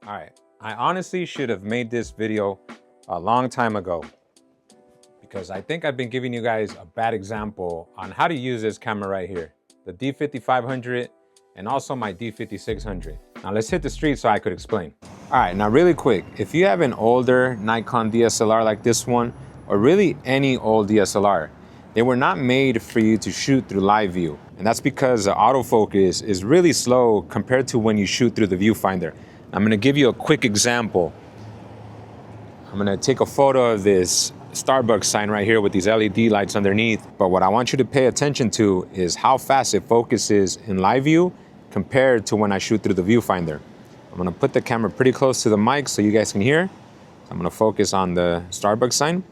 All right, I honestly should have made this video a long time ago because I think I've been giving you guys a bad example on how to use this camera right here, the D5500 and also my D5600. Now let's hit the street so I could explain. All right, now really quick, if you have an older Nikon DSLR like this one, or really any old DSLR, they were not made for you to shoot through live view. And that's because the autofocus is really slow compared to when you shoot through the viewfinder. I'm gonna give you a quick example. I'm gonna take a photo of this Starbucks sign right here with these LED lights underneath. But what I want you to pay attention to is how fast it focuses in live view compared to when I shoot through the viewfinder. I'm gonna put the camera pretty close to the mic so you guys can hear. I'm gonna focus on the Starbucks sign.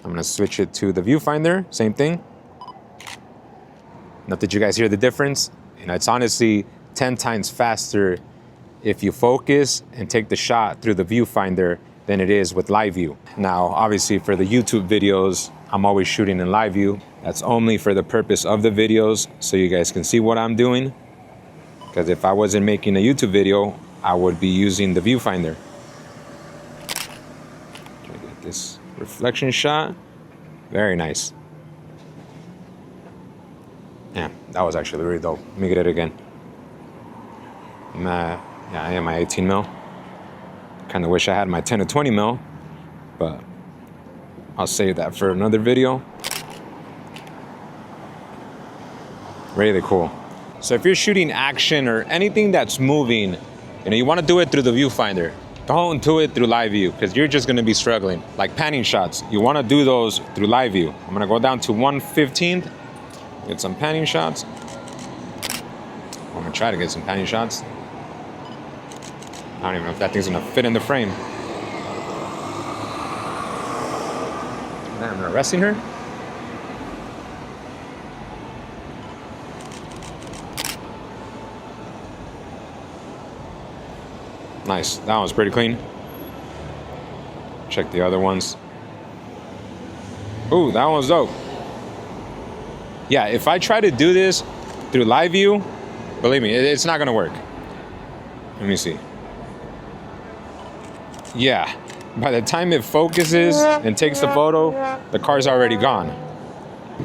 I'm gonna switch it to the viewfinder, same thing. Not that you guys hear the difference. You know, it's honestly 10 times faster if you focus and take the shot through the viewfinder than it is with live view. Now, obviously for the YouTube videos, I'm always shooting in live view. That's only for the purpose of the videos, so you guys can see what I'm doing. Because if I wasn't making a YouTube video, I would be using the viewfinder. Try to get this reflection shot. Very nice. Yeah, that was actually really dope. Let me get it again. Yeah, I am my 18 mil. Kind of wish I had my 10 to 20 mil, but I'll save that for another video. Really cool. So if you're shooting action or anything that's moving, you want to do it through the viewfinder. Don't do it through live view because you're just going to be struggling. Like panning shots, you want to do those through live view. I'm going to go down to 1/15, get some panning shots. I'm going to try to get some panning shots. I don't even know if that thing's going to fit in the frame. Damn, they're arresting her? Nice, that one's pretty clean. Check the other ones. Ooh, that one's dope. Yeah, if I try to do this through live view, believe me, it's not gonna work. Let me see. Yeah, by the time it focuses and takes the photo, the car's already gone.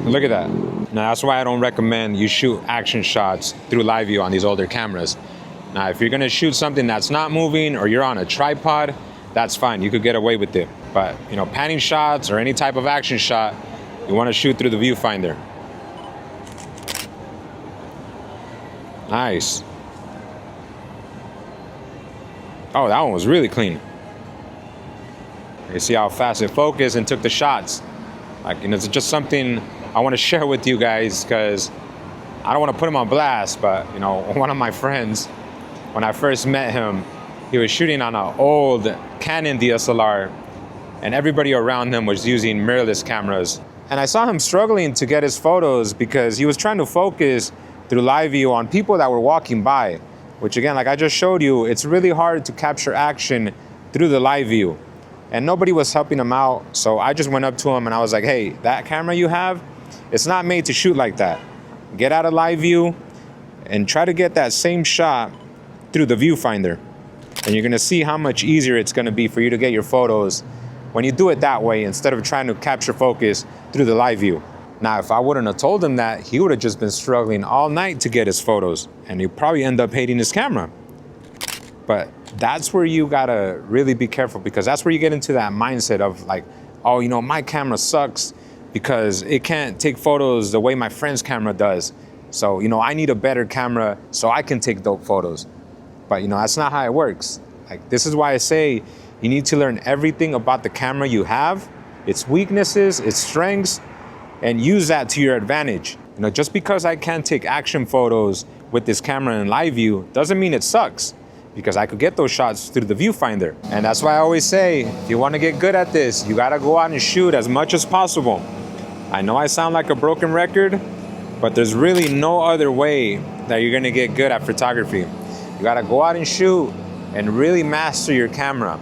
Look at that. Now that's why I don't recommend you shoot action shots through live view on these older cameras. Now, if you're gonna shoot something that's not moving or you're on a tripod, that's fine, you could get away with it. But, panning shots or any type of action shot, you wanna shoot through the viewfinder. Nice. Oh, that one was really clean. You see how fast it focused and took the shots. It's just something I wanna share with you guys because I don't wanna put him on blast, but, one of my friends, when I first met him, he was shooting on an old Canon DSLR and everybody around him was using mirrorless cameras. And I saw him struggling to get his photos because he was trying to focus through live view on people that were walking by, which again, like I just showed you, it's really hard to capture action through the live view. And nobody was helping him out. So I just went up to him and I was like, hey, that camera you have, it's not made to shoot like that. Get out of live view and try to get that same shot through the viewfinder, and you're gonna see how much easier it's gonna be for you to get your photos when you do it that way instead of trying to capture focus through the live view. Now, if I wouldn't have told him that, he would have just been struggling all night to get his photos, and he'd probably end up hating his camera. But that's where you gotta really be careful, because that's where you get into that mindset of like, oh, my camera sucks because it can't take photos the way my friend's camera does. So, I need a better camera so I can take dope photos. But that's not how it works. Like, this is why I say you need to learn everything about the camera you have, its weaknesses, its strengths, and use that to your advantage. Just because I can't take action photos with this camera in live view doesn't mean it sucks, because I could get those shots through the viewfinder. And that's why I always say, if you want to get good at this, you gotta go out and shoot as much as possible. I know I sound like a broken record, but there's really no other way that you're gonna get good at photography. You gotta go out and shoot and really master your camera.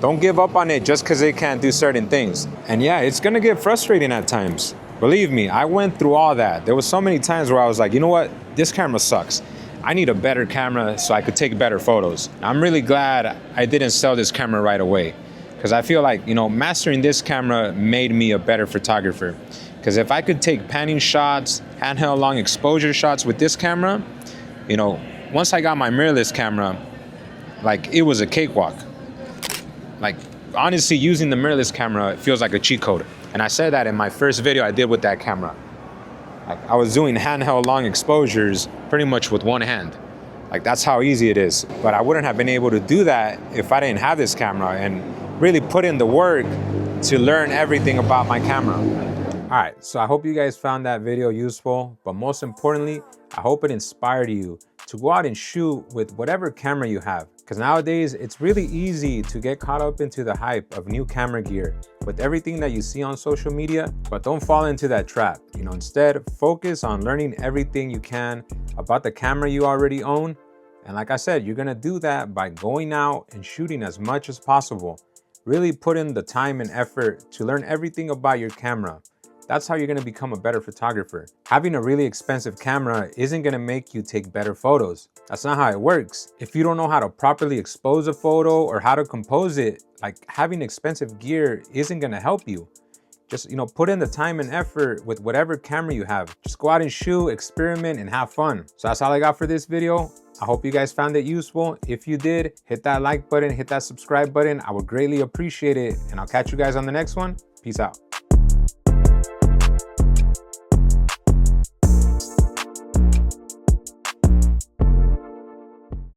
Don't give up on it just because it can't do certain things. And yeah, it's gonna get frustrating at times. Believe me, I went through all that. There was so many times where I was like, you know what? This camera sucks. I need a better camera so I could take better photos. I'm really glad I didn't sell this camera right away, because I feel like, you know, mastering this camera made me a better photographer. Because if I could take panning shots, handheld long exposure shots with this camera, you know, once I got my mirrorless camera, like, it was a cakewalk. Like, honestly, using the mirrorless camera feels like a cheat code. And I said that in my first video I did with that camera. Like, I was doing handheld long exposures pretty much with one hand. Like, that's how easy it is. But I wouldn't have been able to do that if I didn't have this camera and really put in the work to learn everything about my camera. All right, so I hope you guys found that video useful, but most importantly, I hope it inspired you to go out and shoot with whatever camera you have. Because nowadays, it's really easy to get caught up into the hype of new camera gear with everything that you see on social media, but don't fall into that trap. You know, instead, focus on learning everything you can about the camera you already own. And like I said, you're gonna do that by going out and shooting as much as possible. Really put in the time and effort to learn everything about your camera. That's how you're gonna become a better photographer. Having a really expensive camera isn't gonna make you take better photos. That's not how it works. If you don't know how to properly expose a photo or how to compose it, like, having expensive gear isn't gonna help you. Just, you know, put in the time and effort with whatever camera you have. Just go out and shoot, experiment, and have fun. So that's all I got for this video. I hope you guys found it useful. If you did, hit that like button, hit that subscribe button. I would greatly appreciate it. And I'll catch you guys on the next one. Peace out.